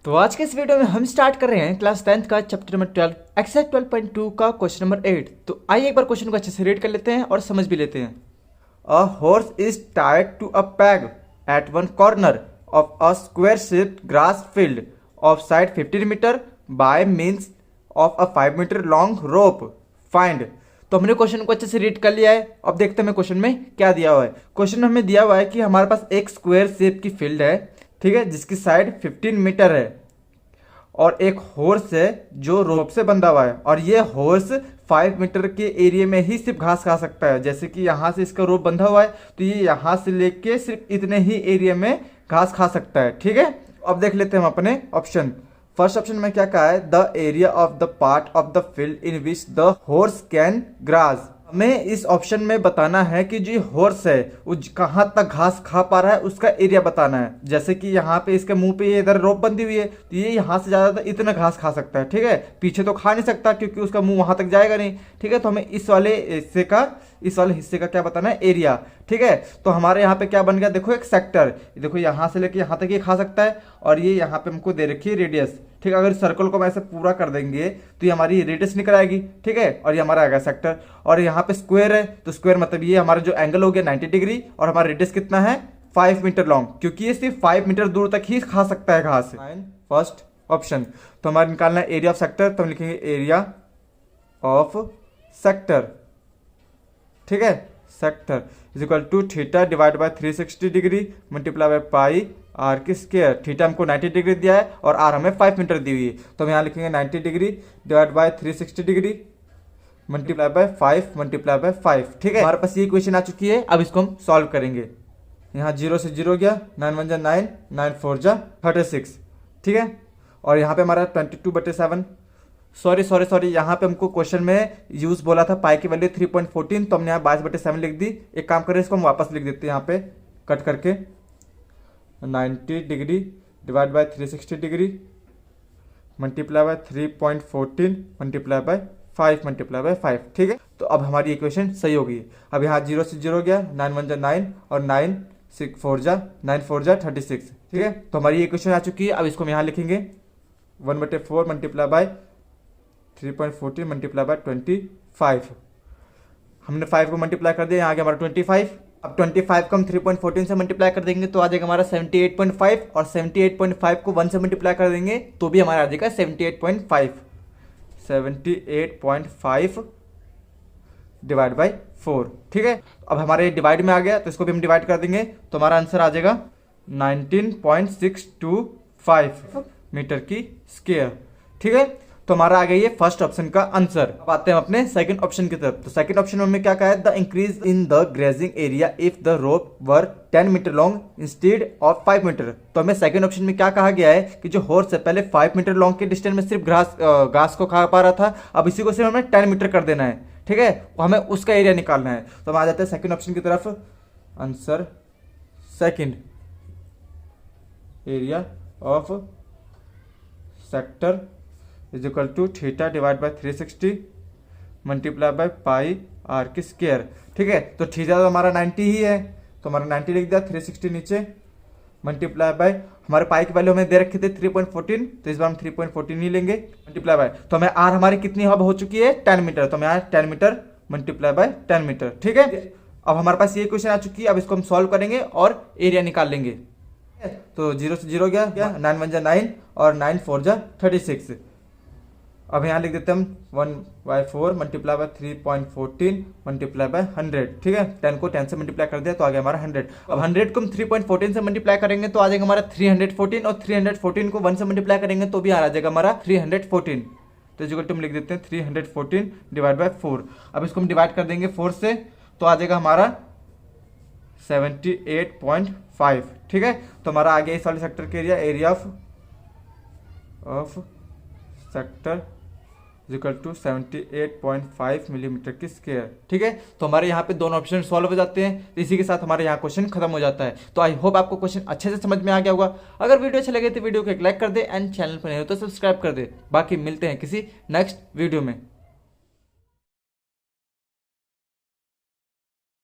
तो आज के इस वीडियो में हम स्टार्ट कर रहे हैं क्लास 10th का चैप्टर नंबर 12 एक्सरसाइज 12.2 का क्वेश्चन नंबर 8। तो आइए एक बार क्वेश्चन को अच्छे से रीड कर लेते हैं और समझ भी लेते हैं। A horse is tied to a peg at one corner of a square shaped grass field of side 15 metre by means of a 5 metre long rope find. तो हमने क्वेश्चन को अच्छे से रीड कर लिया है। अब देखते हैं क्वेश्चन में क्या दिया हुआ है। क्वेश्चन में हमें दिया हुआ है कि हमारे पास एक स्क्वायर शेप की फील्ड है, ठीक है, जिसकी साइड 15 मीटर है और एक हॉर्स है जो रोप से बंधा हुआ है और ये हॉर्स 5 मीटर के एरिया में ही सिर्फ घास खा सकता है। जैसे कि यहाँ से इसका रोप बंधा हुआ है तो ये यहाँ से लेके सिर्फ इतने ही एरिया में घास खा सकता है, ठीक है। अब देख लेते हैं हम अपने ऑप्शन। फर्स्ट ऑप्शन में क्या कहा है, the area of the part of the field in which the horse can grass. हमें इस ऑप्शन में बताना है कि जो हॉर्स है वो कहाँ तक घास खा पा रहा है, उसका एरिया बताना है। जैसे कि यहाँ पे इसके मुंह पे ये इधर रोप बंधी हुई है तो ये यहाँ से ज़्यादा इतना घास खा सकता है, ठीक है। पीछे तो खा नहीं सकता क्योंकि उसका मुंह वहाँ तक जाएगा नहीं, ठीक है। तो हमें इस वाले हिस्से का क्या बताना है, एरिया, ठीक है। तो हमारे यहाँ पे क्या बन गया, देखो एक सेक्टर, देखो यहाँ से लेके यहाँ तक ये खा सकता है और ये यहाँ पे हमको दे रखी है रेडियस, ठीक है। अगर सर्कल को हम ऐसे पूरा कर देंगे तो ये हमारी रेडियस निकल आएगी, ठीक है, और ये हमारा आएगा सेक्टर। और यहाँ पे स्क्वायर है तो स्क्वायर मतलब ये हमारा जो एंगल हो गया 90 डिग्री और हमारा रेडियस कितना है 5 मीटर लॉन्ग, क्योंकि ये सिर्फ 5 मीटर दूर तक ही खा सकता है घास। First option. तो हमारा निकालना है एरिया ऑफ सेक्टर, तो हम लिखेंगे एरिया ऑफ सेक्टर, ठीक है। Sector is equal to theta divide by 360 degree multiply by pi r की स्क्वायर। थीटा हमको 90 डिग्री दिया है और आर हमें 5 मीटर दी हुई है, तो हम यहाँ लिखेंगे 90 degree divide by 360 degree multiply bye 5 multiply by 5, ठीक है। हमारे पास ये इक्वेशन आ चुकी है। अब इसको हम सॉल्व करेंगे। यहाँ 0 से 0 गया, 9 1 जा 9, 9 4 जा 36, ठीक है। और यहाँ पे हमारा 22/7, सॉरी यहाँ पे हमको क्वेश्चन में यूज बोला था पाई की वैल्यू 3.14, तो हमने यहाँ 22/7 लिख दी। एक काम करें, इसको हम वापस लिख देते हैं यहाँ पे कट करके, 90 degree divide by 360 degree multiply bye 3.14 multiply by 5 multiply by 5, ठीक है। तो अब हमारी इक्वेशन सही हो गई। अब यहाँ 0 से 0 गया, 9 1 जा 9 और 9 4 जा 36, ठीक है। तो हमारी इक्वेशन आ चुकी है। अब इसको हम यहाँ लिखेंगे 1/4 मल्टीप्लाई बाय 3.14 मल्टीप्लाई बाय 25। हमने 5 को मल्टीप्लाई कर दिया, यहाँ आ गया हमारा 25। अब 25 को हम 3.14 से मल्टीप्लाई कर देंगे तो आ जाएगा हमारा 78.5 और 78.5 को 1 से मल्टीप्लाई कर देंगे तो भी हमारा आ जाएगा 78.5 डिवाइड बाई 4, ठीक है। अब हमारे डिवाइड में आ गया तो इसको भी हम डिवाइड कर देंगे तो हमारा आंसर आ जाएगा 19.625 मीटर की स्क्वायर, ठीक है। तो हमारा आ गया ये फर्स्ट ऑप्शन का आंसर। अब आते हैं अपने सेकंड ऑप्शन की तरफ। तो सेकंड ऑप्शन में हमें क्या कहा है, the increase in the grazing area if the rope were 10 metre long instead of 5 metre. तो हमें सेकंड ऑप्शन में क्या कहा गया है कि जो हॉर्स है पहले 5 मीटर लॉन्ग के डिस्टेंस में सिर्फ घास को खा पा रहा था, अब इसी को सिर्फ हमें 10 मीटर कर देना है, ठीक है। हमें उसका एरिया निकालना है। तो हम आ जाते हैं सेकंड ऑप्शन की तरफ। Answer second, area of sector is equal to theta divide by 360 multiply by pi r की स्क्वायर, ठीक है। तो थीटा तो हमारा 90 ही है तो हमारा 90 लिख दिया, 360 नीचे मल्टीप्लाई बाय हमारे पाई की वैल्यू हमें दे रखी थी 3.14, तो इस बार हम 3.14 ही लेंगे मल्टीप्लाई बाय। तो हमें आर हमारी कितनी अब हो चुकी है 10 मीटर, तो हमें यहाँ 10 मीटर मल्टीप्लाई बाय 10 मीटर, ठीक है। अब हमारे पास ये क्वेश्चन आ चुकी है। अब इसको हम सॉल्व करेंगे और एरिया निकाल लेंगे। तो 0 से 0 गया, 9 1 जा 9 और 9 4 जा 36। अब यहाँ लिख देते हैं हम 1/4 मल्टीप्लाई बाय 3.14 मल्टीप्लाई बाय 100, ठीक है। 10 को 10 से मल्टीप्लाई कर दिया तो आ गया हमारा 100। अब 100 को हम 3.14 से मल्टीप्लाई करेंगे तो आ जाएगा हमारा 314 और 314 को 1 से मल्टीप्लाई करेंगे तो भी आ जाएगा हमारा 314। तो इक्वल टू हम लिख देते हैं 314 डिवाइड बाय 4। अब इसको हम डिवाइड कर देंगे 4 से तो आ जाएगा हमारा 78.5, ठीक है। तो हमारा आ गया इस वाले सेक्टर के area of sector equal to 78.5 millimetre की स्क्वायर, ठीक है। तो हमारे यहाँ पे दोनों ऑप्शन सॉल्व हो जाते हैं। इसी के साथ हमारे यहाँ क्वेश्चन खत्म हो जाता है। तो आई होप आपको क्वेश्चन अच्छे से समझ में आ गया होगा। अगर वीडियो अच्छा लगे तो वीडियो को एक लाइक कर दे एंड चैनल पर नहीं हो तो सब्सक्राइब कर दे। बाकी मिलते हैं किसी नेक्स्ट वीडियो में।